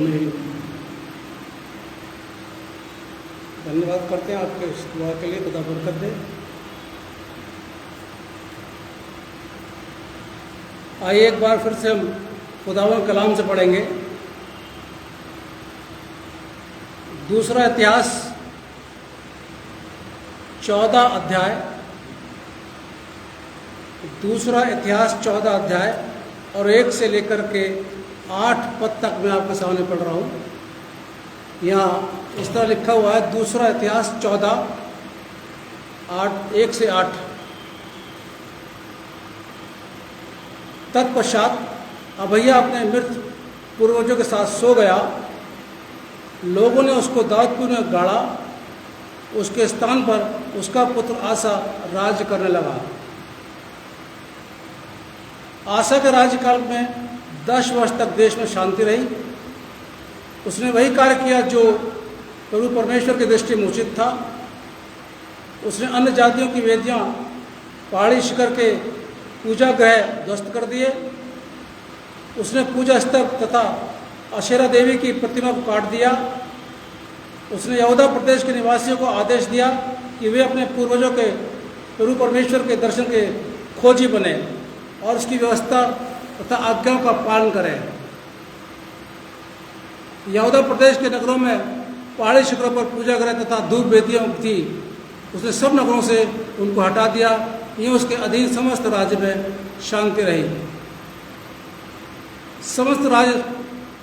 हमें धन्यवाद करते हैं आपके इस दुआ के लिए, खुदा बरकत दे। आइए एक बार फिर से हम खुदावंद कलाम से पढ़ेंगे। दूसरा इतिहास 14 अध्याय, दूसरा इतिहास 14 अध्याय और 1 से लेकर के 8 पद तक मैं आपके सामने पढ़ रहा हूँ। यहाँ इस तरह लिखा हुआ है, दूसरा इतिहास 14 1 से 8। तत्पश्चात अभैया अपने मृत पूर्वजों के साथ सो गया। लोगों ने उसको दाऊदपुर में गाड़ा। उसके स्थान पर उसका पुत्र आसा राज्य करने लगा। आसा के राज्यकाल में 10 वर्ष तक देश में शांति रही। उसने वही कार्य किया जो प्रभु परमेश्वर की दृष्टि में उचित था। उसने अन्य जातियों की वेदियां, पहाड़ी शिखर के पूजा गृह ध्वस्त कर दिए। उसने पूजा स्थल तथा अशेरा देवी की प्रतिमा को काट दिया। उसने यहूदा प्रदेश के निवासियों को आदेश दिया कि वे अपने पूर्वजों के प्रभु परमेश्वर के दर्शन के खोजी बने और उसकी व्यवस्था तथा आज्ञाओं का पालन करें। यहूदा प्रदेश के नगरों में पहाड़ी शिखरों पर पूजा गृह तथा धूप वेदियां थी। उसने सब नगरों से उनको हटा दिया। यूँ उसके अधीन समस्त राज्य में शांति रही। समस्त राज्य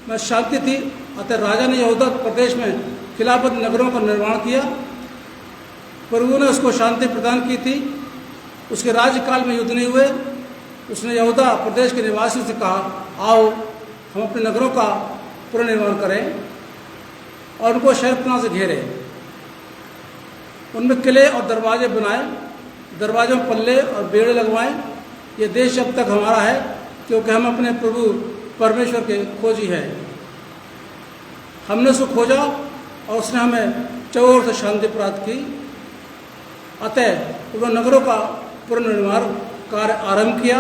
में शांति थी। अतः राजा ने यहूदा प्रदेश में खिलाफत नगरों का निर्माण किया। प्रभु ने उसको शांति प्रदान की थी। उसके राज्यकाल में युद्ध नहीं हुए। उसने यहूदा प्रदेश के निवासियों से कहा, आओ हम अपने नगरों का पुनर्निर्माण करें और उनको शहरपनाह से घेरें। उनमें किले और दरवाजे बनाए, दरवाजों में पल्ले और बेड़े लगवाएं। ये देश अब तक हमारा है क्योंकि हम अपने प्रभु परमेश्वर के खोजी हैं। हमने उसको खोजा और उसने हमें चारों ओर से शांति प्राप्त की। अतः उन्होंने नगरों का पुनर्निर्माण कार्य आरंभ किया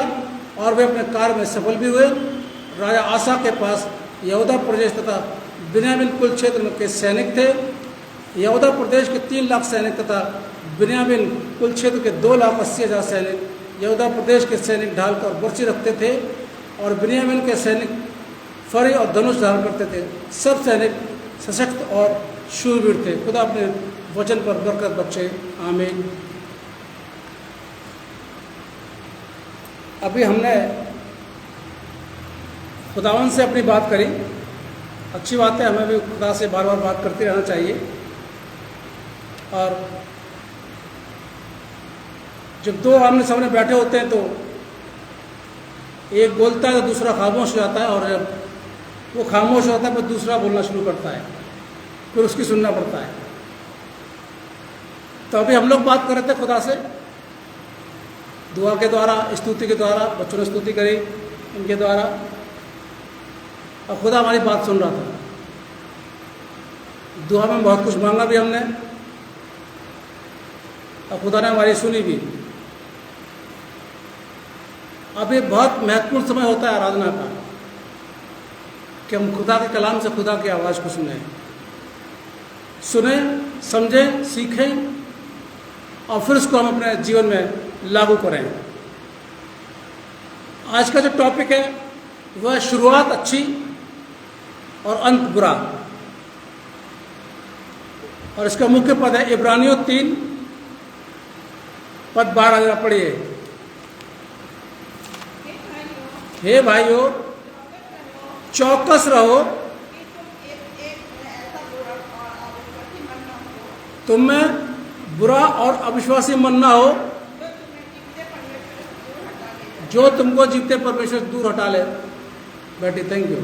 और वे अपने कार्य में सफल भी हुए। राजा आसा के पास यहूदा प्रदेश तथा बिन्यामीन कुल क्षेत्र के सैनिक थे। यहूदा प्रदेश के 3 लाख सैनिक तथा बिन्यामीन कुल क्षेत्र के 2,80,000 सैनिक। यहूदा प्रदेश के सैनिक ढाल कर बर्छी रखते थे और बिन्यामीन के सैनिक फरी और धनुष धारण करते थे। सब सैनिक सशक्त और शूरवीर थे। खुदा अपने वचन पर बरकत बख्शे, आमीन। अभी हमने खुदावन से अपनी बात करी। अच्छी बात है, हमें भी खुदा से बार बार बात करते रहना चाहिए। और जब 2 आमने सामने बैठे होते हैं तो एक बोलता है तो दूसरा खामोश हो जाता है, और जब वो खामोश होता है तो दूसरा बोलना शुरू करता है, फिर उसकी सुनना पड़ता है। तो अभी हम लोग बात कर रहे थे खुदा से दुआ के द्वारा, स्तुति के द्वारा। बच्चों ने स्तुति करी इनके द्वारा और खुदा हमारी बात सुन रहा था। दुआ में बहुत कुछ मांगा भी हमने और खुदा ने हमारी सुनी भी। अब ये बहुत महत्वपूर्ण समय होता है आराधना का कि हम खुदा के कलाम से खुदा की आवाज़ को सुने, समझें, सीखें और फिर उसको हम अपने जीवन में लागू करें। आज का जो टॉपिक है वह शुरुआत अच्छी और अंत बुरा, और इसका मुख्य पद है इब्रानियों 3 पद 12 जरा पढ़िए। हे भाइयों, चौकस रहो, तुम में बुरा और अविश्वासी मन ना हो, जो तुमको जीवते परमेश्वर दूर हटा ले। बेटी थैंक यू।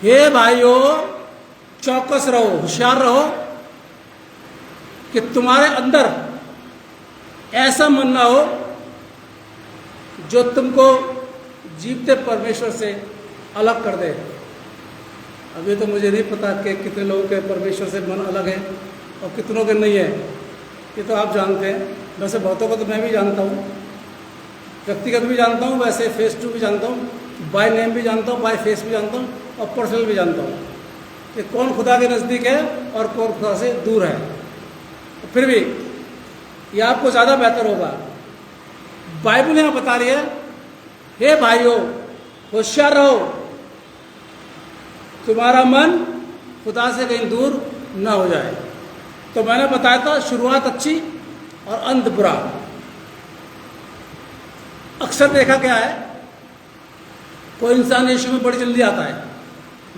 हे भाइयों, चौकस रहो, होशियार रहो कि तुम्हारे अंदर ऐसा मन ना हो जो तुमको जीवते परमेश्वर से अलग कर दे। अभी तो मुझे नहीं पता कि कितने लोगों के परमेश्वर से मन अलग है और कितनों के नहीं है, ये तो आप जानते हैं। वैसे बहुतों को तो मैं भी जानता हूँ, व्यक्तिगत भी जानता हूँ, वैसे फेस टू भी जानता हूँ, बाय नेम भी जानता हूँ, बाय फेस भी जानता हूँ और पर्सनल भी जानता हूँ कि कौन खुदा के नज़दीक है और कौन खुदा से दूर है। फिर भी ये आपको ज़्यादा बेहतर होगा। बाइबल यहाँ बता रही है, हे भाइयों होशियार रहो, तुम्हारा मन खुदा से कहीं दूर ना हो जाए। तो मैंने बताया था शुरुआत अच्छी और अंत बुरा। अक्सर देखा क्या है, कोई इंसान यीशु में बड़ी जल्दी आता है।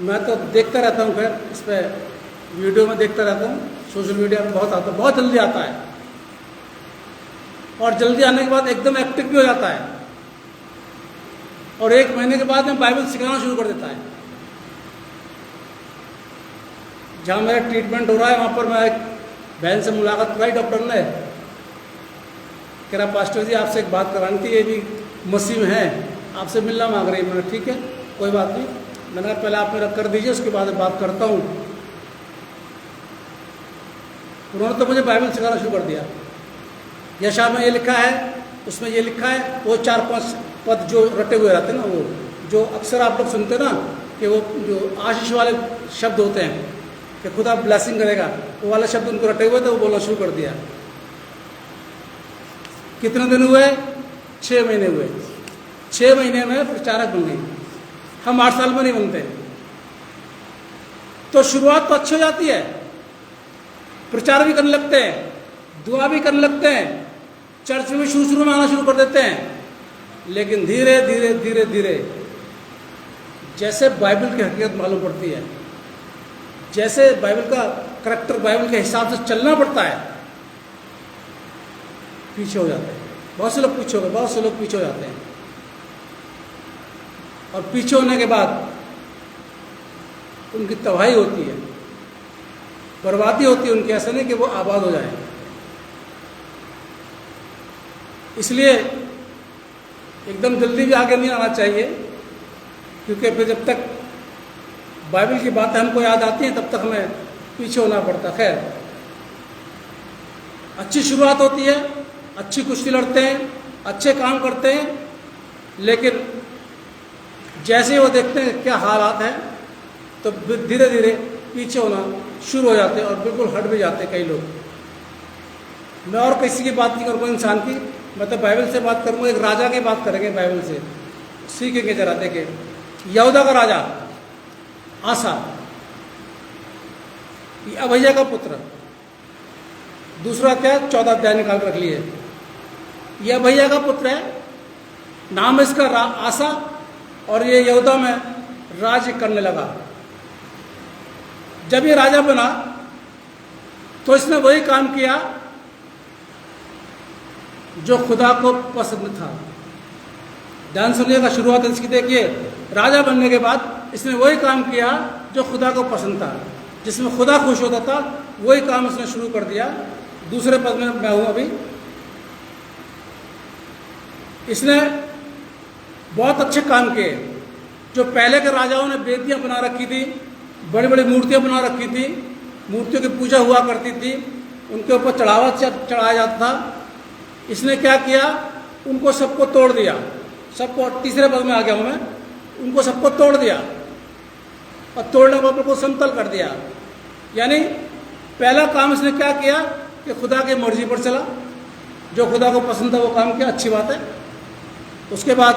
मैं तो देखता रहता हूँ, खैर इस पर वीडियो में देखता रहता हूँ, सोशल मीडिया में बहुत आता है, बहुत जल्दी आता है और जल्दी आने के बाद एकदम एक्टिव भी हो जाता है और 1 महीने के बाद में बाइबल सिखाना शुरू कर देता है। जहाँ मेरा ट्रीटमेंट हो रहा है वहाँ पर मैं एक बहन से मुलाकात कराई, डॉक्टर ने कह रहा पास्टर जी आपसे एक बात करानी थी, ये भी मसीह में है, आपसे मिलना मांग रही है। मैंने ठीक है कोई बात नहीं, मैंने कहा पहले आप मेरा कर दीजिए उसके बाद बात करता हूँ। उन्होंने तो मुझे बाइबल सिखाना शुरू कर दिया। यशायाह में ये लिखा है, उसमें ये लिखा है, वो 4-5 पद जो रटे हुए रहते हैं ना, वो जो अक्सर आप लोग सुनते हैं ना कि वो जो आशीष वाले शब्द होते हैं कि खुदा ब्लेसिंग करेगा, वो वाले शब्द उनको रटे हुए थे, वो बोलना शुरू कर दिया। कितने दिन हुए? 6 महीने हुए। 6 महीने में प्रचारक बन गई। हम 8 साल में नहीं बनते। तो शुरुआत तो अच्छी हो जाती है, प्रचार भी करने लगते हैं, दुआ भी करने लगते हैं, चर्च में भी शुरू में आना शुरू कर देते हैं, लेकिन धीरे धीरे धीरे धीरे जैसे बाइबल की हकीकत मालूम पड़ती है, जैसे बाइबल का करैक्टर बाइबल के हिसाब से चलना पड़ता है, पीछे हो जाते हैं। बहुत से लोग पीछे हो गए, बहुत से लोग पीछे हो जाते हैं और पीछे होने के बाद उनकी तबाही होती है, बर्बादी होती है उनकी। ऐसा नहीं कि वो आबाद हो जाए। इसलिए एकदम जल्दी भी आगे नहीं आना चाहिए, क्योंकि फिर जब तक बाइबल की बातें हमको याद आती हैं तब तक हमें पीछे होना पड़ता। खैर, अच्छी शुरुआत होती है, अच्छी कुश्ती लड़ते हैं, अच्छे काम करते हैं, लेकिन जैसे ही वो देखते हैं क्या हालात हैं तो धीरे धीरे पीछे होना शुरू हो जाते हैं और बिल्कुल हट भी जाते हैं कई लोग। मैं और किसी की बात नहीं करूँगा इंसान की, मैं तो बाइबल से बात करूँगा। एक राजा की बात करेंगे बाइबल से, सीखेंगे जरा। देखें, यहूदा का राजा आसा, अभैया का पुत्र। दूसरा क्या, 14 अध्याय निकाल रख लिए। यह अभैया का पुत्र है, नाम इसका आसा, और ये यहूदा में राज्य करने लगा। जब ये राजा बना तो इसने वही काम किया जो खुदा को पसंद था। ध्यान सुनिएगा, शुरुआत इसकी देखिए। राजा बनने के बाद इसने वही काम किया जो खुदा को पसंद था, जिसमें खुदा खुश होता था, वही काम इसने शुरू कर दिया। दूसरे पद में मैं हूं अभी। इसने बहुत अच्छे काम किए। जो पहले के राजाओं ने बेदियां बना रखी थी, बड़ी बड़ी मूर्तियां बना रखी थी, मूर्तियों की पूजा हुआ करती थी, उनके ऊपर चढ़ावा चढ़ाया जाता था, इसने क्या किया, उनको सबको तोड़ दिया। सबको, तीसरे पद में आ गया हूं मैं, उनको सबको तोड़ दिया और तोड़ने के को समतल कर दिया। यानी पहला काम इसने क्या किया कि खुदा की मर्जी पर चला, जो खुदा को पसंद था वो काम किया, अच्छी बात है। उसके बाद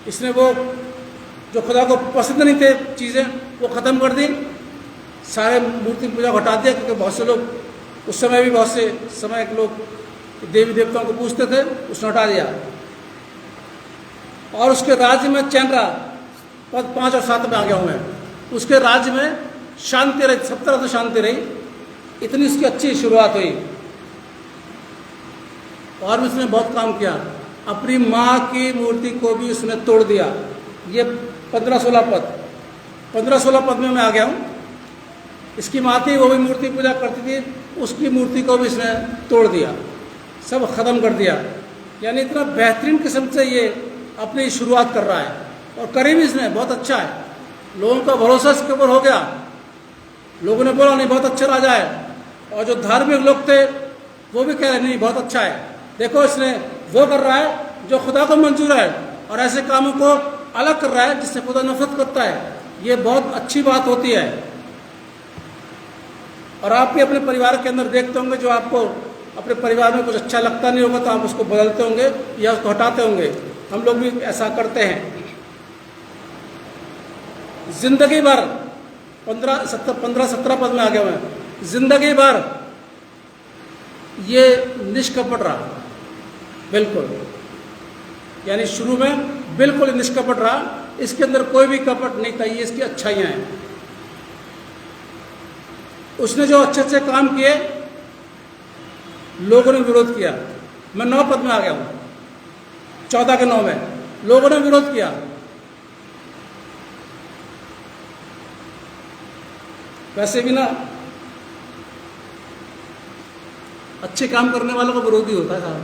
इसने वो जो खुदा को पसंद नहीं थे चीज़ें वो ख़त्म कर दी, सारे मूर्ति पूजा हटा दिया, क्योंकि बहुत से लोग उस समय भी, बहुत से समय के लोग देवी देवताओं को पूजते थे, उसने हटा दिया। और उसके राज्य में चैन रहा। पद 5 और 7 में आ गया हूँ मैं। उसके राज्य में शांति रही, सब तरह से शांति रही, इतनी उसकी अच्छी शुरुआत हुई। और भी उसने बहुत काम किया। अपनी माँ की मूर्ति को भी उसने तोड़ दिया। ये 15-16 पद, 15-16 पद में मैं आ गया हूँ। इसकी माँ थी, वो भी मूर्ति पूजा करती थी, उसकी मूर्ति को भी इसने तोड़ दिया, सब ख़त्म कर दिया। यानी इतना बेहतरीन किस्म से ये अपनी शुरुआत कर रहा है, और करी भी इसने, बहुत अच्छा है। लोगों का भरोसा इसके ऊपर हो गया। लोगों ने बोला नहीं बहुत अच्छा राजा है, और जो धार्मिक लोग थे वो भी कह रहे नहीं बहुत अच्छा है। देखो इसने वो कर रहा है जो खुदा को मंजूर है, और ऐसे कामों को अलग कर रहा है, जिससे खुदा नफरत करता है, ये बहुत अच्छी बात होती है। और आप भी अपने परिवार के अंदर देखते होंगे, जो आपको अपने परिवार में कुछ अच्छा लगता नहीं होगा तो आप उसको बदलते होंगे या उसको हटाते होंगे। हम लोग भी ऐसा करते हैं। जिंदगी भर 15-17 पद में आ गया मैं, जिंदगी भर ये निष्कपट रहा, बिल्कुल, यानी शुरू में बिल्कुल निष्कपट रहा, इसके अंदर कोई भी कपट नहीं था, ये इसकी अच्छाइयाँ हैं। उसने जो अच्छे अच्छे काम किए, लोगों ने विरोध किया। मैं 9 पद में आ गया हूं, 14 के 9 में लोगों ने विरोध किया। वैसे भी ना अच्छे काम करने वालों का विरोधी होता है साहब,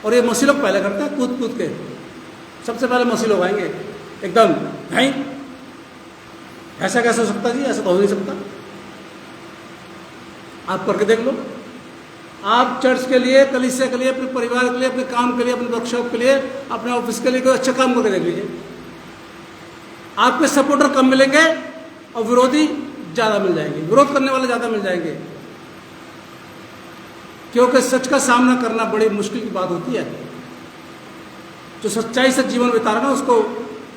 और ये मसीह लोग पहले करते हैं, कूद कूद के। सबसे पहले मसीह लोग आएंगे एकदम, नहीं ऐसा कैसे हो सकता जी, ऐसा तो हो नहीं सकता। आप करके देख लो। आप चर्च के लिए, कलीसिया के लिए, अपने परिवार के लिए, अपने काम के लिए, अपने वर्कशॉप के लिए, अपने ऑफिस के लिए कोई अच्छा काम करके देख लीजिए। आपके सपोर्टर कम मिलेंगे और विरोधी ज़्यादा मिल जाएंगे, विरोध करने वाले ज़्यादा मिल जाएंगे। क्योंकि सच का सामना करना बड़ी मुश्किल की बात होती है। जो सच्चाई से जीवन बिता रहा है ना, उसको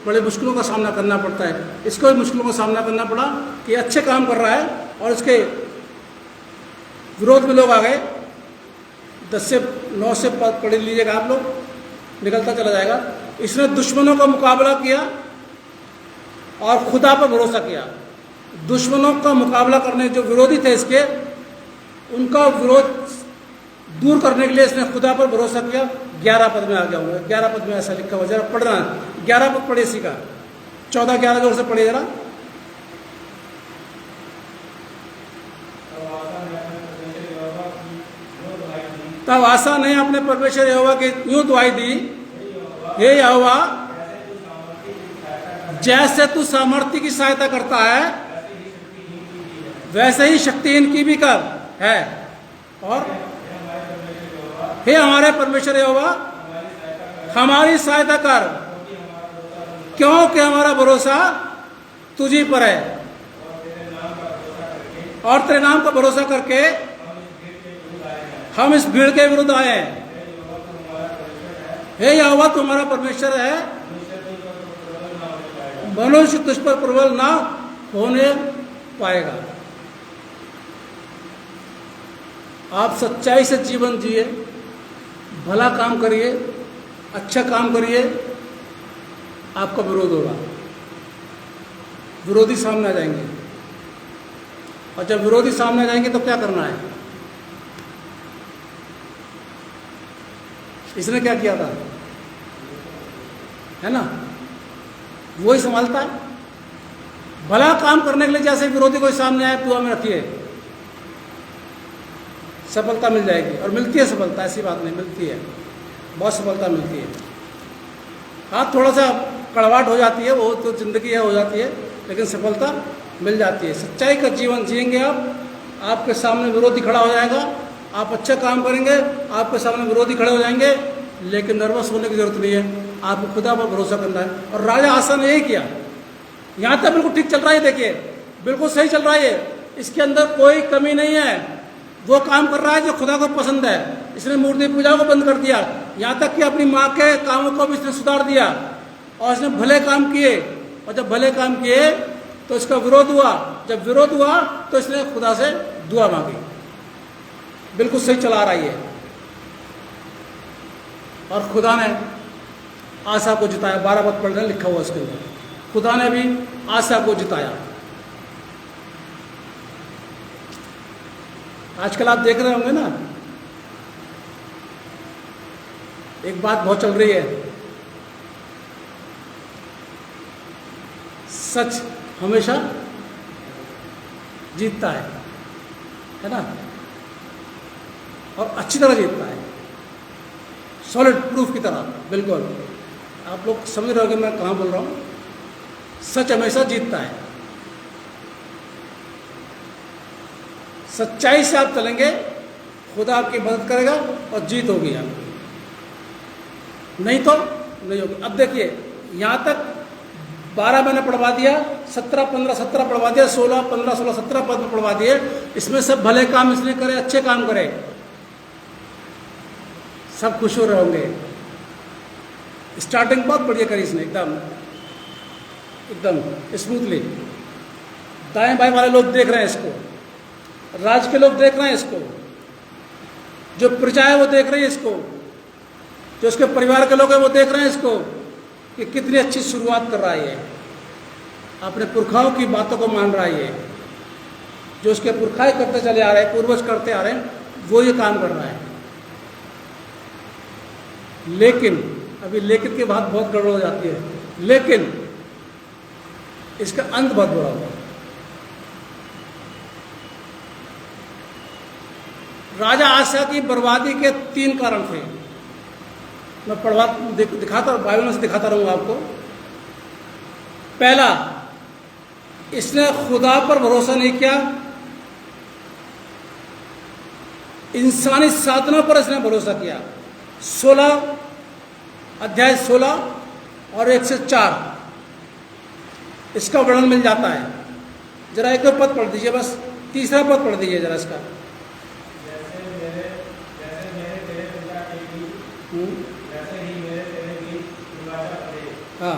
बड़े मुश्किलों का सामना करना पड़ता है। इसको भी मुश्किलों का सामना करना पड़ा कि अच्छे काम कर रहा है और इसके विरोध में लोग आ गए। 10 से 9 से पढ़ लीजिएगा आप लोग, निकलता चला जाएगा। इसने दुश्मनों का मुकाबला किया और खुदा पर भरोसा किया। दुश्मनों का मुकाबला करने जो विरोधी थे इसके, उनका विरोध दूर करने के लिए इसने खुदा पर भरोसा किया। 11 पद में आ गया हूँ, 11 पद में ऐसा लिखा हुआ, जरा पढ़ना, 11 पद पढ़े इसी का, 14-11 जोर से पढ़े जरा। तब आसा ने अपने परमेश्वर यहोवा की यूं दुआई दी, हे यहोवा, जैसे तू सामर्थ्य की सहायता करता है, वैसे ही शक्ति इनकी भी कर है। और हे हमारे परमेश्वर यहोवा, हमारी सहायता कर, क्योंकि हमारा भरोसा तुझी पर है, और तेरे नाम का भरोसा करके हम इस भीड़ के विरुद्ध आए हैं। हे यहोवा, तुम्हारा परमेश्वर है, मनुष्य तुझ पर प्रबल ना होने पाएगा। आप सच्चाई से जीवन जिए, भला काम करिए, अच्छा काम करिए, आपका विरोध होगा, विरोधी सामने आ जाएंगे। और जब विरोधी सामने आ जाएंगे तो क्या करना है? इसने क्या किया था, है ना, वही संभालता है। भला काम करने के लिए जैसे विरोधी कोई सामने आए, दुआ में रखिए, सफलता मिल जाएगी। और मिलती है सफलता, ऐसी बात नहीं, मिलती है, बहुत सफलता मिलती है। हाँ, थोड़ा सा कड़वाहट हो जाती है, वो तो जिंदगी है, हो जाती है, लेकिन सफलता मिल जाती है। सच्चाई का जीवन जिएंगे आप, आपके सामने विरोधी खड़ा हो जाएगा, आप अच्छा काम करेंगे, आपके सामने विरोधी खड़े हो जाएंगे, लेकिन नर्वस होने की जरूरत नहीं है, आपको खुदा पर भरोसा करना है। और राजा आसा ने यही किया। यहाँ तक बिल्कुल ठीक चल रहा है, देखिए बिल्कुल सही चल रहा है, इसके अंदर कोई कमी नहीं है। वो काम कर रहा है जो खुदा को पसंद है। इसने मूर्ति पूजा को बंद कर दिया, यहाँ तक कि अपनी माँ के कामों को भी इसने सुधार दिया, और इसने भले काम किए। और जब भले काम किए तो इसका विरोध हुआ, जब विरोध हुआ तो इसने खुदा से दुआ मांगी। बिल्कुल सही चला रहा है, और खुदा ने आशा को जिताया। 12 पद पढ़ने लिखा हुआ इसके ऊपर, खुदा ने भी आशा को जिताया। आजकल आप देख रहे होंगे ना, एक बात बहुत चल रही है, सच हमेशा जीतता है ना, और अच्छी तरह जीतता है, सॉलिड प्रूफ की तरह। बिल्कुल आप लोग समझ रहे होंगे मैं कहाँ बोल रहा हूँ। सच हमेशा जीतता है। सच्चाई से आप चलेंगे, खुदा आपकी मदद करेगा और जीत होगी आपकी, नहीं तो नहीं होगी। अब देखिए यहाँ तक 12 मैंने पढ़वा दिया, 17, 15, 17 पढ़वा दिया, 16, 15, 16, 17 पद पढ़वा दिए। इसमें सब भले काम इसने करे, अच्छे काम करे, सब खुश हो रहे होंगे। स्टार्टिंग बहुत बढ़िया करी इसने, एकदम स्मूथली। दाएं बाएं वाले लोग देख रहे हैं इसको, राज्य के लोग देख रहे हैं इसको, जो प्रजा है वो देख रही है इसको, जो उसके परिवार के लोग हैं वो देख रहे हैं इसको कि कितनी अच्छी शुरुआत कर रहा है ये, अपने पुरखाओं की बातों को मान रहा है ये, जो उसके पुरखाएं करते चले आ रहे हैं, पूर्वज करते आ रहे हैं, वो ये काम कर रहा है। लेकिन अभी लेकिन की बात बहुत गड़बड़ हो जाती है, लेकिन इसका अंत बहुत बुरा होगा। राजा आशा की बर्बादी के 3 कारण थे। मैं दिखाता बाइबल से दिखाता रहूंगा आपको। पहला, इसने खुदा पर भरोसा नहीं किया, इंसानी साधनों पर इसने भरोसा किया। 16 अध्याय 16 और 1 से 4 इसका वर्णन मिल जाता है। जरा एक और पद पढ़ दीजिए, बस तीसरा पद पढ़ दीजिए जरा इसका। हाँ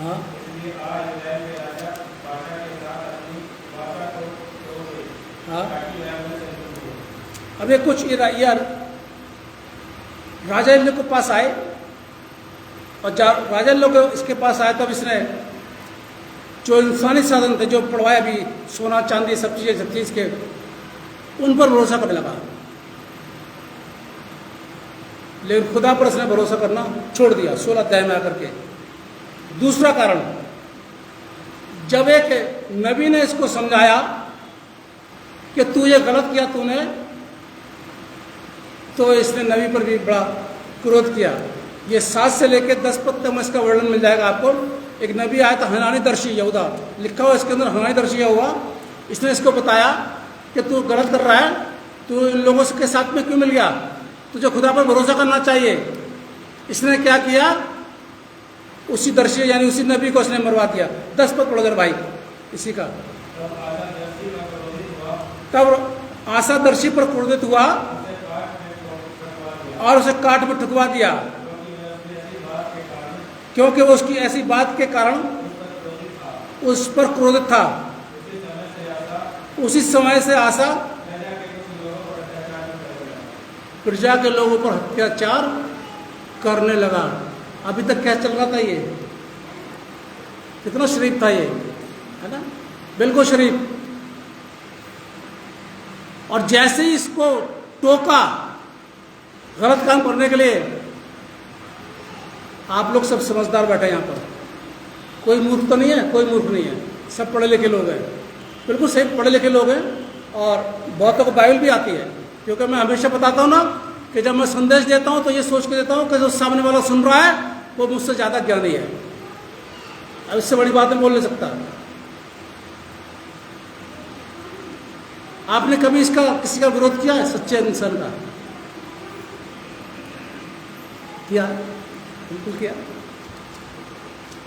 हाँ हाँ। अब ये कुछ यार राजा इन लोग के पास आए, और राजा लोग इसके पास आए तब इसने जो इंसानी साधन थे, जो पढ़वाए अभी, सोना चांदी सब चीज़ के, उन पर भरोसा करने लगा। लेकिन खुदा पर इसने भरोसा करना छोड़ दिया 16 अध्याय में आकर के। दूसरा कारण, जब एक नबी ने इसको समझाया कि तू ये गलत किया तूने, तो इसने नबी पर भी बड़ा क्रोध किया। ये 7 से लेकर 10 पद तक इसका वर्णन मिल जाएगा आपको। एक नबी आया था, हनानी दर्शी यहूदा लिखा हुआ इसके अंदर, हनानी दर्शी हुआ। इसने इसको बताया कि तू गलत कर रहा है, तू इन लोगों के साथ में क्यों मिल गया, तुझे खुदा पर भरोसा करना चाहिए। इसने क्या किया, उसी दर्शी यानी उसी नबी को इसने मरवा दिया। 10 पद पढ़ो जरा भाई इसी का। तब आशा दर्शी पर क्रोधित हुआ और उसे काट में ठुकवा दिया, क्योंकि वो उसकी ऐसी बात के कारण उस पर क्रोधित था। उसी समय से आशा प्रजा के लोगों पर अत्याचार करने लगा। अभी तक क्या चल रहा था ये, कितना शरीफ था ये, है ना, बिल्कुल शरीफ। और जैसे ही इसको टोका गलत काम करने के लिए, आप लोग सब समझदार बैठे यहाँ पर, कोई मूर्ख तो नहीं है, कोई मूर्ख नहीं है, सब पढ़े लिखे लोग हैं, बिल्कुल सही पढ़े लिखे लोग हैं। और बहुतों को बाइबल भी आती है, क्योंकि मैं हमेशा बताता हूँ ना कि जब मैं संदेश देता हूँ तो ये सोच के देता हूँ कि जो सामने वाला सुन रहा है वो मुझसे ज़्यादा ज्ञानी है। अब इससे बड़ी बात मैं बोल नहीं सकता। आपने कभी इसका किसी का विरोध किया है, सच्चे इंसान का? किया? बिल्कुल किया।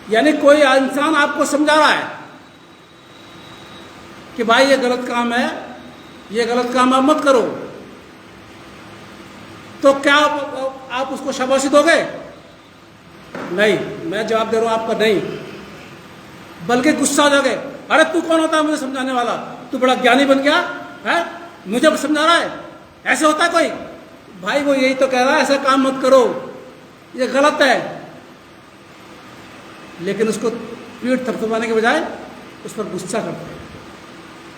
यानी कोई इंसान आपको समझा रहा है कि भाई ये गलत काम है, ये गलत काम आप मत करो, तो क्या आप उसको शाबाशी दोगे? नहीं, मैं जवाब दे रहा हूं आपका नहीं, बल्कि गुस्सा हो जाओगे। अरे तू कौन होता है मुझे समझाने वाला, तू बड़ा ज्ञानी बन गया है, मुझे समझा रहा है, ऐसे होता है कोई? भाई वो यही तो कह रहा है ऐसा काम मत करो, ये गलत है। लेकिन उसको पीठ थपथपाने के बजाय उस पर गुस्सा करता है।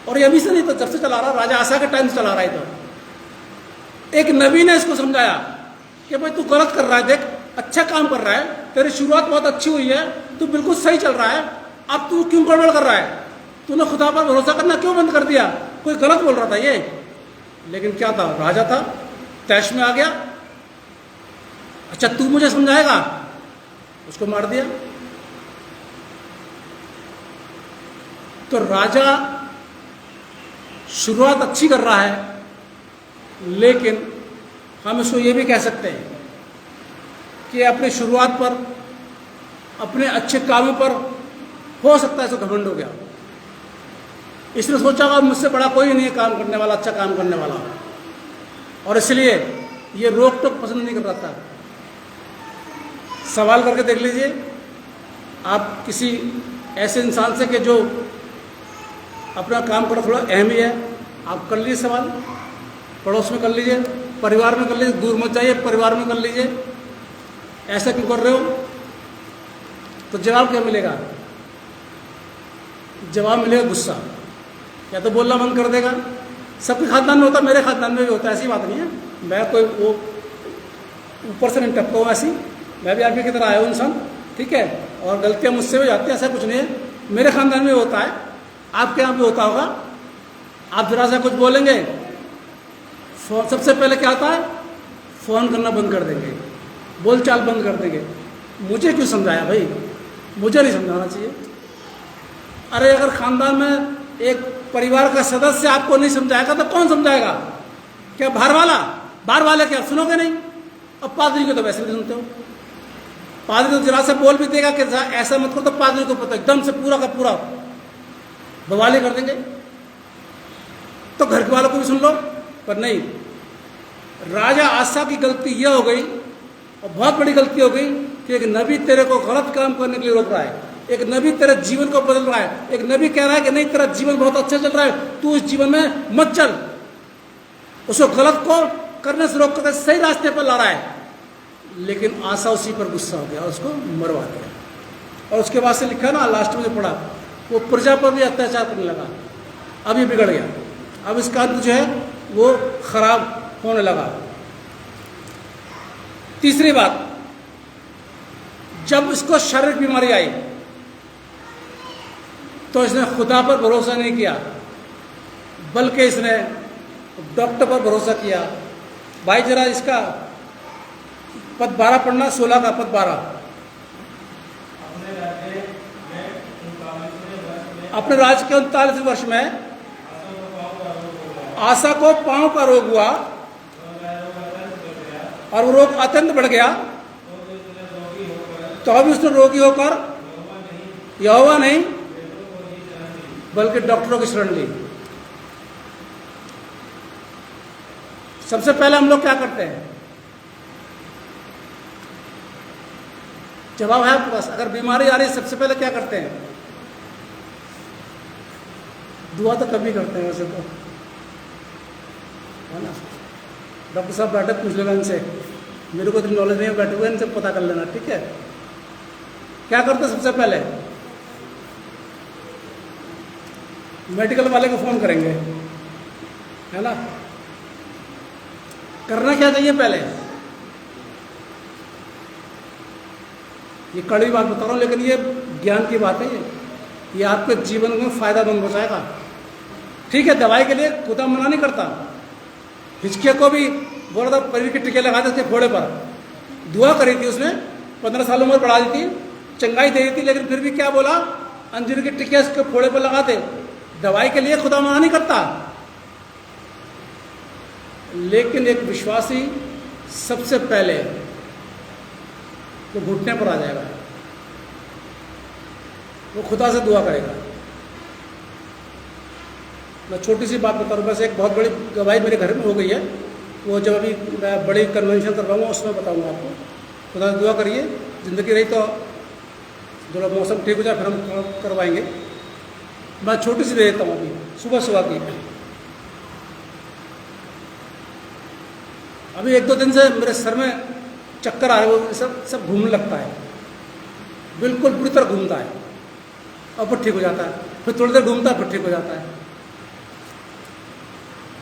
और ये अभी से नहीं, तो जब से चला रहा, राजा आशा के टाइम से चला रहा है। तो एक नबी ने इसको समझाया कि भाई तू गलत कर रहा है, देख अच्छा काम कर रहा है, तेरी शुरुआत बहुत अच्छी हुई है, तू बिल्कुल सही चल रहा है, अब तू क्यों गड़बड़ कर रहा है? तूने खुदा पर भरोसा करना क्यों बंद कर दिया? कोई गलत बोल रहा था ये, लेकिन क्या था, राजा था, तैश में आ गया। अच्छा तू मुझे समझाएगा, उसको मार दिया। तो राजा शुरुआत अच्छी कर रहा है, लेकिन हम इसको ये भी कह सकते हैं कि अपनी शुरुआत पर, अपने अच्छे कामों पर हो सकता है इसको घमंड हो गया। इसने सोचा होगा मुझसे बड़ा कोई नहीं है काम करने वाला, अच्छा काम करने वाला, और इसलिए ये रोक टोक पसंद नहीं कर रहा था। सवाल करके देख लीजिए आप किसी ऐसे इंसान से कि जो अपना काम करो थोड़ा अहम ही है, आप कर लीजिए सवाल, पड़ोस में कर लीजिए, परिवार में कर लीजिए, दूर मत जाइए, परिवार में कर लीजिए, ऐसा क्यों कर रहे हो, तो जवाब क्या मिलेगा? जवाब मिलेगा गुस्सा, या तो बोलना बंद कर देगा। सबके खानदान में होता है, मेरे खानदान में भी होता है, ऐसी बात नहीं है, मैं कोई वो ऊपर से नहीं टपका हूँ, ऐसी मैं भी आपकी की तरह आया हूँ इंसान, ठीक है, और गलतियाँ मुझसे हो जाती हैं, ऐसा कुछ नहीं है, मेरे खानदान में होता है, आपके यहाँ भी होता होगा। आप जरा सा कुछ बोलेंगे, फोन सबसे पहले क्या आता है, फ़ोन करना बंद कर देंगे, बोलचाल बंद कर देंगे। मुझे क्यों समझाया भाई, मुझे नहीं समझाना चाहिए। अरे अगर खानदान में एक परिवार का सदस्य आपको नहीं समझाएगा तो कौन समझाएगा? क्या बाहर वाले क्या सुनोगे नहीं? अब पादरी को तो वैसे भी सुनते हो, पादरी तो जरा से बोल भी देगा कि ऐसा मत करो, तो पादरी को पता एकदम से पूरा का पूरा बवाली कर देंगे। तो घर के वालों को भी सुन लो, पर नहीं। राजा आसा की गलती यह हो गई, और बहुत बड़ी गलती हो गई, कि एक नबी तेरे को गलत काम करने के लिए रोक रहा है, एक नबी तेरे जीवन को बदल रहा है, एक नबी कह रहा है कि नहीं तेरा जीवन बहुत अच्छा चल रहा है, तू इस जीवन में मत चल, उसको गलत को करने से रोक कर सही रास्ते पर ला रहा है। लेकिन आसा उसी पर गुस्सा हो गया और उसको मरवा दिया। और उसके बाद से लिखा ना, लास्ट में जो पढ़ा, वो प्रजा पर भी अत्याचार करने लगा। अब ये बिगड़ गया, अब इसका अंत जो है वो खराब होने लगा। तीसरी बात, जब इसको शारीरिक बीमारी आई तो इसने खुदा पर भरोसा नहीं किया, बल्कि इसने डॉक्टर पर भरोसा किया। भाई जरा इसका पद 12 पढ़ना, 16 का पद 12। अपने राज्य के 39 वर्ष में आसा को पांव का रोग हुआ, और वो रोग अत्यंत बढ़ गया, तो अभी उसने रोगी होकर यहोवा नहीं बल्कि डॉक्टरों की शरण ली। सबसे पहले हम लोग क्या करते हैं? जवाब है आपके पास, अगर बीमारी आ रही है सबसे पहले क्या करते हैं? दुआ तो कभी करते हैं वैसे तो, है ना। डॉक्टर साहब बैठे, पूछ लेना इनसे, मेरे को तो नॉलेज नहीं है, बैठे हुए इनसे पता कर लेना, ठीक है। क्या करते हैं सबसे पहले? मेडिकल वाले को फ़ोन करेंगे, है ना। करना क्या चाहिए पहले? ये कड़वी बात बता रहा हूँ, लेकिन ये ज्ञान की बात है, ये आपके जीवन में फ़ायदामंद हो जाएगा। ठीक है, दवाई के लिए खुदा मना नहीं करता। हिचकिया को भी बोला था पनीर के टिके लगा देते फोड़े पर, दुआ करी थी उसने, 15 साल उम्र बढ़ा दी थी, चंगाई दे दी थी, लेकिन फिर भी क्या बोला? अंजीर के टिकिया उसके फोड़े पर लगाते। दवाई के लिए खुदा मना नहीं करता, लेकिन एक विश्वासी सबसे पहले वो घुटने पर आ जाएगा, वो खुदा से दुआ करेगा। मैं छोटी सी बात बता रहा हूँ, बस एक बहुत बड़ी गवाही मेरे घर में हो गई है, वो जब अभी मैं बड़ी कन्वेंशन करवाऊँगा उसमें बताऊँगा आपको। खुदा से दुआ करिए, ज़िंदगी रही तो थोड़ा मौसम ठीक हो जाए फिर हम करवाएंगे। मैं छोटी सी दे देता हूँ अभी, सुबह सुबह की। अभी 1-2 दिन से मेरे सर में चक्कर आ रहे, वो सब घूमने लगता है, बिल्कुल पूरी तरह घूमता है, और फिर ठीक हो जाता है, फिर थोड़ी देर घूमता है, फिर ठीक हो जाता है।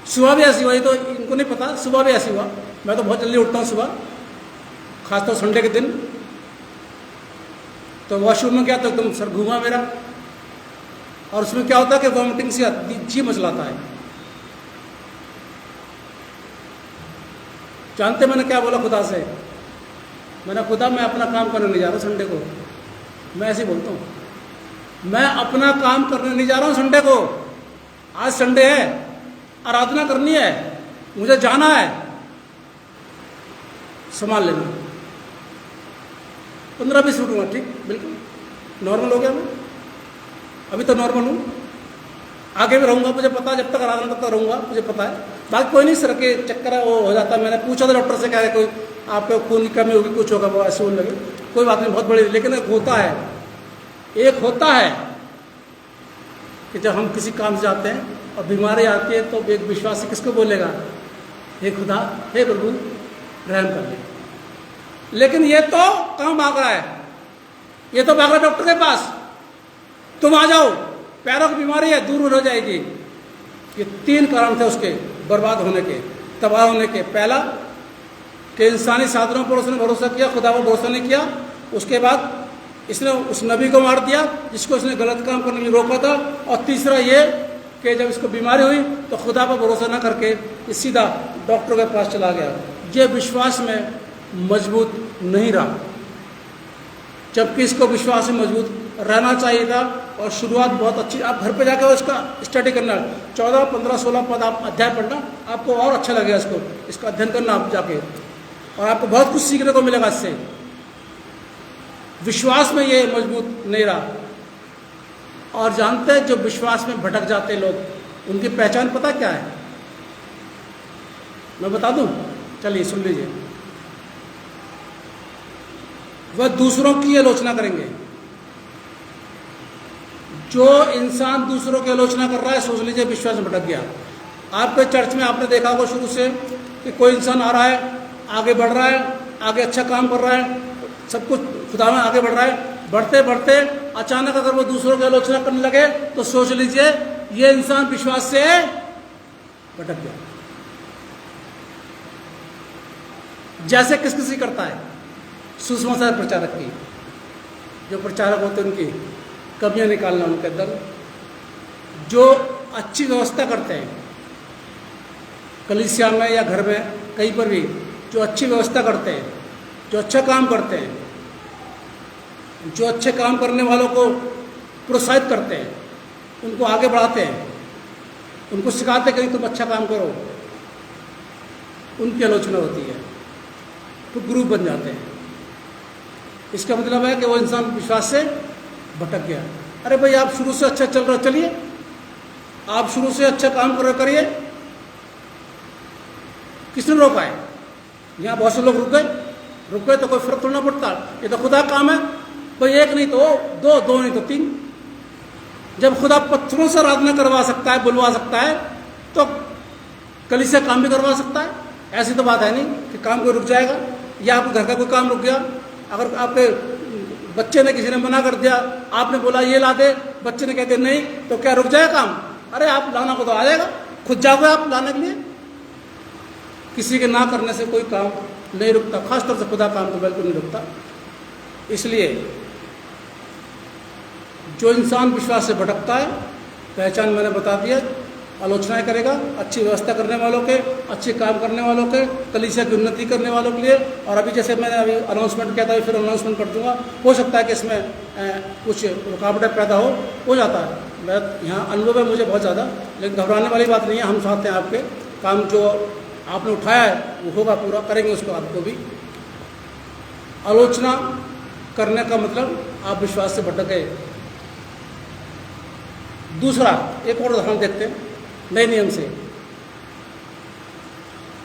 सुबह भी ऐसी हुआ, ये तो इनको नहीं पता, सुबह भी ऐसी हुआ। मैं तो बहुत जल्दी उठता हूँ सुबह, खासतौर संडे के दिन। तो वॉशरूम में गया तो एकदम सर घूमा मेरा, और उसमें क्या होता है कि वॉमिटिंग से जी मचलाता है। जानते मैंने क्या बोला खुदा से? मैंने, खुदा मैं अपना काम करने नहीं जा रहा हूँ संडे को। मैं ऐसे ही बोलता हूँ, मैं अपना काम करने नहीं जा रहा हूँ संडे को। आज संडे है, आराधना करनी है, मुझे जाना है, संभाल लेना। 15-20 मिनट हुआ, ठीक, बिल्कुल नॉर्मल हो गया मैं, अभी तो नॉर्मल हूँ, आगे भी रहूँगा, मुझे पता है, जब तक आराम तक रहूँगा, मुझे पता है। बाकी कोई नहीं, सर के चक्कर है वो हो जाता है। मैंने पूछा था डॉक्टर से, क्या है कोई आपको खून की कमी होगी, कुछ होगा, वो ऐसे होने लगे, कोई बात नहीं बहुत बड़ी, लेकिन एक होता है कि जब हम किसी काम से जाते हैं और बीमारी आती है तो एक विश्वासी किसको बोलेगा, हे खुदा, हे प्रभु रहम कर ले। लेकिन ये तो कहाँ भाग रहा है, ये तो भाग रहा है डॉक्टर के पास, तुम आ जाओ, पैरों की बीमारी है, दूर हो जाएगी। ये 3 कारण थे उसके बर्बाद होने के, तबाह होने के। पहला कि इंसानी साधनों पर उसने भरोसा किया, खुदा पर भरोसा नहीं किया। उसके बाद इसने उस नबी को मार दिया जिसको इसने गलत काम करने के लिए रोका था। और तीसरा ये कि जब इसको बीमारी हुई तो खुदा पर भरोसा न करके ये सीधा डॉक्टर के पास चला गया। ये विश्वास में मजबूत नहीं रहा, जबकि इसको विश्वास में मजबूत रहना चाहिए था। और शुरुआत बहुत अच्छी, आप घर पे जाकर इसका स्टडी करना, 14, 15, 16 पद आप अध्याय पढ़ना, आपको और अच्छा लगेगा इसका अध्ययन करना आप जाके, और आपको बहुत कुछ सीखने को मिलेगा इससे। विश्वास में ये मजबूत नहीं रहा। और जानते हैं जो विश्वास में भटक जाते लोग, उनकी पहचान पता क्या है, मैं बता दूं, चलिए सुन लीजिए। वह दूसरों की आलोचना करेंगे। जो इंसान दूसरों की आलोचना कर रहा है, सोच लीजिए विश्वास में भटक गया। आपके चर्च में आपने देखा होगा शुरू से कि कोई इंसान आ रहा है, आगे बढ़ रहा है, आगे अच्छा काम कर रहा है, सब कुछ खुदा में आगे बढ़ रहा है, बढ़ते बढ़ते अचानक अगर वो दूसरों की आलोचना करने लगे तो सोच लीजिए ये इंसान विश्वास से भटक गया। जैसे किस किसी करता है सुसमाचार प्रचारक की, जो प्रचारक होते हैं उनकी कमियां निकालना उनके अंदर, जो अच्छी व्यवस्था करते हैं कलीसिया में या घर में कहीं पर भी, जो अच्छी व्यवस्था करते हैं, जो अच्छा काम करते हैं, जो अच्छे काम करने वालों को प्रोत्साहित करते हैं, उनको आगे बढ़ाते हैं, उनको सिखाते हैं कि तुम अच्छा काम करो, उनकी आलोचना होती है, तो ग्रुप बन जाते हैं। इसका मतलब है कि वो इंसान विश्वास से भटक गया। अरे भाई आप शुरू से अच्छा चल रहा, चलिए आप शुरू से अच्छा काम कर रहे, करिए, किसने रोका है? यहाँ बहुत से लोग रुक गए तो कोई फर्क थोड़ा पड़ता, ये तो खुदा काम है भाई, एक नहीं तो दो नहीं तो 3। जब खुदा पत्थरों से आराधना करवा सकता है, बुलवा सकता है, तो कलीसिया काम भी करवा सकता है। ऐसी तो बात है नहीं कि काम कोई रुक जाएगा, या आपके घर का कोई काम रुक गया। अगर आपके बच्चे ने, किसी ने मना कर दिया, आपने बोला ये ला दे, बच्चे ने कहते नहीं, तो क्या रुक जाएगा काम? अरे आप लाना को तो आ जाएगा, खुद जाओगे आप लाने के लिए। किसी के ना करने से कोई काम नहीं रुकता, खासतौर से खुदा काम तो बिल्कुल नहीं रुकता। इसलिए जो इंसान विश्वास से भटकता है, पहचान मैंने बता दिया, आलोचनाएं करेगा अच्छी व्यवस्था करने वालों के, अच्छे काम करने वालों के, कलीसिया की उन्नति करने वालों के लिए। और अभी जैसे मैंने अभी अनाउंसमेंट किया था, फिर अनाउंसमेंट कर दूंगा, हो सकता है कि इसमें कुछ रुकावटें पैदा हो जाता है। मैं यहाँ अनुभव है मुझे बहुत ज़्यादा, लेकिन घबराने वाली बात नहीं है। हम चाहते हैं आपके काम जो आपने उठाया है वो होगा, पूरा करेंगे उसको। आपको भी आलोचना करने का मतलब आप विश्वास से भटक गए। दूसरा एक और उदाहरण देखते हैं नए नियम से।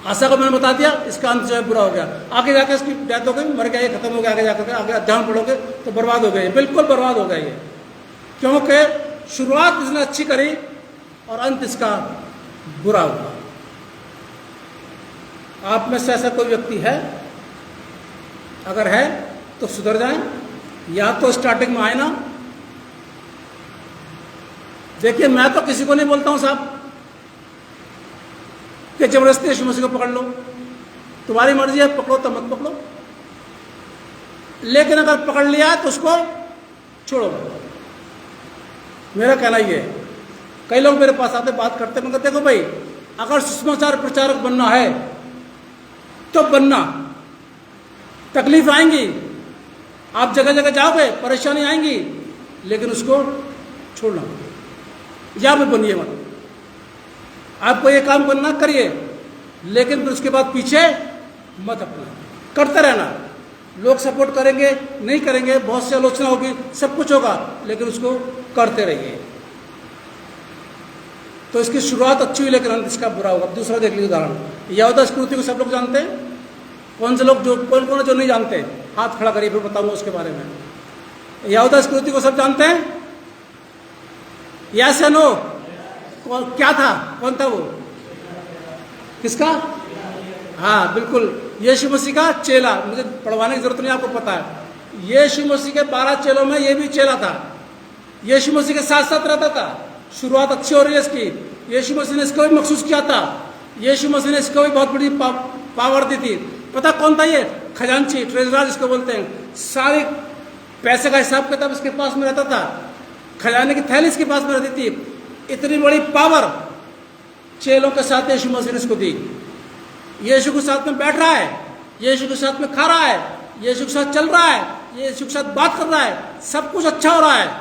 आशा को मैंने बता दिया, इसका अंत जो है बुरा हो गया, आगे जाकर इसकी डेथ हो गई, मर गया, ये खत्म हो गया। आगे जाकर आगे अध्ययन पढ़ोगे तो बर्बाद हो गए, बिल्कुल बर्बाद हो गए ये, क्योंकि शुरुआत इसने अच्छी करी और अंत इसका बुरा हुआ। आप में से ऐसा कोई व्यक्ति है? अगर है तो सुधर जाएं, या तो स्टार्टिंग में आए ना। देखिए मैं तो किसी को नहीं बोलता हूं साहब कि जबरदस्ती यीशु मसीह को पकड़ लो, तुम्हारी मर्जी है, पकड़ो तो मत पकड़ो, लेकिन अगर पकड़ लिया तो उसको छोड़ो। मेरा कहना ये है। कई लोग मेरे पास आते बात करते, मगर देखो भाई, अगर सुसमाचार प्रचारक बनना है तो बनना, तकलीफ आएंगी, आप जगह जगह जाओगे, परेशानी आएंगी, लेकिन उसको छोड़ना, या भी बनिए मत। आपको ये काम करना करिए, लेकिन फिर उसके बाद पीछे मत अपना, करते रहना। लोग सपोर्ट करेंगे नहीं करेंगे, बहुत सी आलोचना होगी, सब कुछ होगा, लेकिन उसको करते रहिए। तो इसकी शुरुआत अच्छी हुई लेकिन अंत इसका बुरा होगा। दूसरा देख लीजिए उदाहरण, यहूदा स्क्रूति को सब लोग जानते हैं? कौन से लोग, जो कौन कौन जो नहीं जानते हाथ खड़ा करिए, फिर बताऊंगा उसके बारे में। यहूदा स्क्रूति को सब जानते हैं? यस या नो? क्या था, कौन था वो? किसका? हाँ बिल्कुल, यीशु मसीह का चेला। मुझे पढ़वाने की जरूरत नहीं, आपको पता है। यीशु मसीह के 12 चेलों में ये भी चेला था। यीशु मसीह के साथ साथ रहता था। शुरुआत अच्छी हो रही है इसकी। यीशु मसीह ने इसको भी महसूस किया था। यीशु मसीह ने इसको भी बहुत बड़ी पावर दी थी। पता कौन था ये? खजांची, ट्रेजरर जिसको बोलते हैं। सारे पैसे का हिसाब किताब इसके पास में रहता था। खजाने की थैली इसके पास में रहती थी। इतनी बड़ी पावर चेलों के साथ यीशु मसीह ने इसको दी। यीशु के साथ में बैठ रहा है, यीशु के साथ में खा रहा है, यीशु के साथ चल रहा है, यीशु के साथ बात कर रहा है, सब कुछ अच्छा हो रहा है।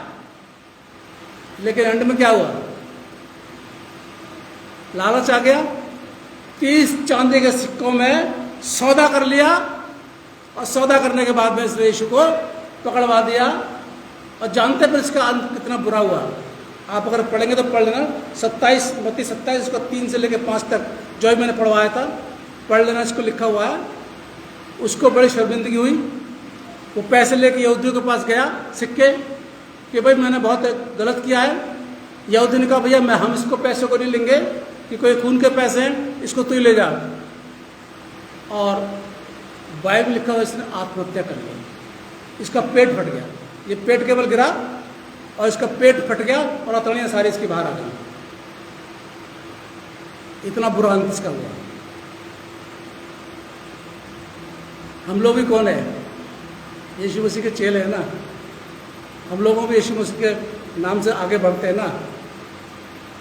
लेकिन एंड में क्या हुआ? लालच आ गया। 30 चांदी के सिक्कों में सौदा कर लिया, और सौदा करने के बाद में इस यीशु को पकड़वा दिया। और जानते फिर इसका अंत कितना बुरा हुआ? आप अगर पढ़ेंगे तो पढ़ लेना, मत्ती 27 उसका 3 से लेकर 5 तक जो मैंने पढ़वाया था, पढ़ लेना, इसको लिखा हुआ है। उसको बड़ी शर्मिंदगी हुई। वो पैसे लेके यहूदियों के पास गया, सिक्के, कि भाई मैंने बहुत गलत किया है। यहूदी ने कहा भैया हम इसको पैसों को नहीं लेंगे, कि कोई खून के पैसे हैं, इसको तू ही ले जा। और बाइबल लिखा हुआ इसने आत्महत्या कर ली। इसका पेट फट गया, ये पेट केवल गिरा और इसका पेट फट गया और अतड़ियाँ सारी इसकी बाहर आ गई। इतना बुरा अंत इसका हुआ। हम लोग भी कौन है? यीशु मसीह के चेले हैं ना। हम लोगों भी यीशु मसीह के नाम से आगे बढ़ते हैं ना।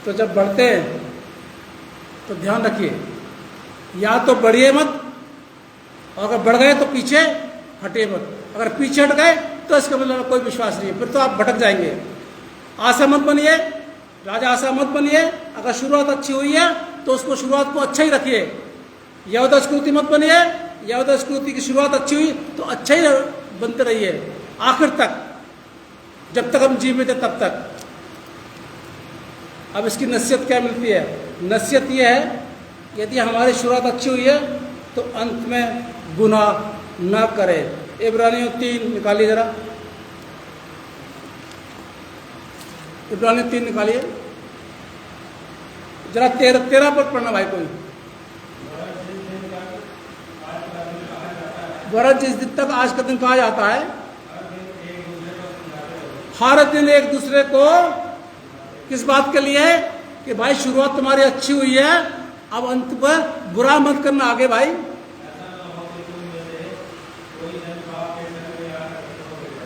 तो जब बढ़ते हैं तो ध्यान रखिए, या तो बढ़िए मत, और अगर बढ़ गए तो पीछे हटे मत। अगर पीछे हट गए तो इसका मतलब कोई विश्वास नहीं है, फिर तो आप भटक जाएंगे। आशा मत बनिए, राजा आशा मत बनिए। अगर शुरुआत अच्छी हुई है तो उसको शुरुआत को अच्छा ही रखिए। यहूदा स्क्रूति मत बनिए। यहूदा स्क्रूति की शुरुआत अच्छी हुई तो अच्छा ही बनते रहिए आखिर तक, जब तक हम जीवित हैं तब तक। अब इसकी नसीहत क्या मिलती है? नसीहत यह है, यदि हमारी शुरुआत अच्छी हुई है तो अंत में गुनाह न करें। इब्रानियों 3 निकालिए जरा, इब्रानियों 3 निकालिए जरा। 13 पर पढ़ना भाई कोई। वरन जिस दिन तक आज का दिन कहा जाता है, हर दिन एक दूसरे को किस बात के लिए? कि भाई शुरुआत तुम्हारी अच्छी हुई है, अब अंत पर बुरा मत करना आगे भाई।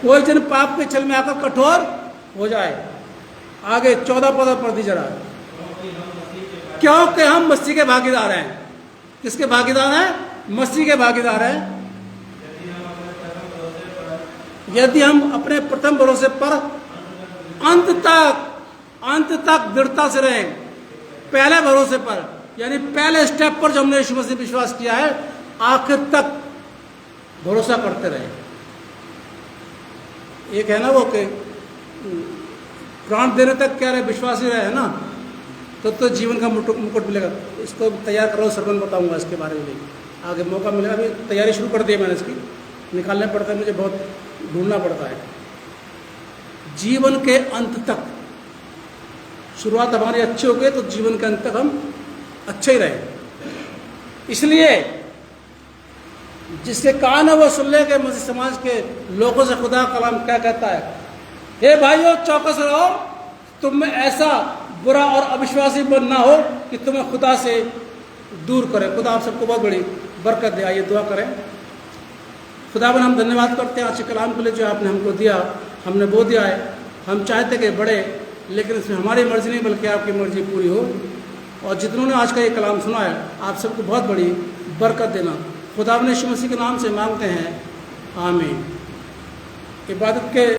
कोई जन पाप के छल में आकर कठोर हो जाए। आगे 14 पद पढ़ दी जरा। क्योंकि हम मसीह के भागीदार हैं। किसके भागीदार हैं? मसीह के भागीदार हैं। यदि हम अपने प्रथम भरोसे पर अंत तक दृढ़ता से रहें, पहले भरोसे पर, यानी पहले स्टेप पर जो हमने यीशु मसीह विश्वास किया है, आखिर तक भरोसा करते रहे। एक है ना वो कि प्राण देने तक क्या रहे, विश्वासी रहे, है ना, तो जीवन का मुकुट मिलेगा। इसको तैयार करो, सरबन बताऊंगा इसके बारे में भी आगे मौका मिलेगा। अभी तैयारी शुरू कर दी है मैंने, इसकी निकालने पड़ता है, मुझे बहुत ढूंढना पड़ता है। जीवन के अंत तक शुरुआत हमारी अच्छी हो गई तो जीवन के अंत तक हम अच्छे ही रहे। इसलिए जिसके कान है वो सुन ले के मसीह समाज के लोगों से खुदा कलाम क्या कहता है। हे भाइयों, चौकस रहो, तुम में ऐसा बुरा और अविश्वासी मन ना हो कि तुम्हें खुदा से दूर करे। खुदा आप सबको बहुत बड़ी बरकत दे। आइए दुआ करें। खुदावन, हम धन्यवाद करते हैं आज के कलाम के लिए जो आपने हमको दिया, हमने वो दिया है। हम चाहते कि बढ़े, लेकिन इसमें हमारी मर्जी नहीं बल्कि आपकी मर्जी पूरी हो। और जितनों ने आज का ये कलाम सुना है, आप सबको बहुत बड़ी बरकत देना। खुदावन यीशु मसीह के नाम से मांगते हैं, आमीन। इबादत के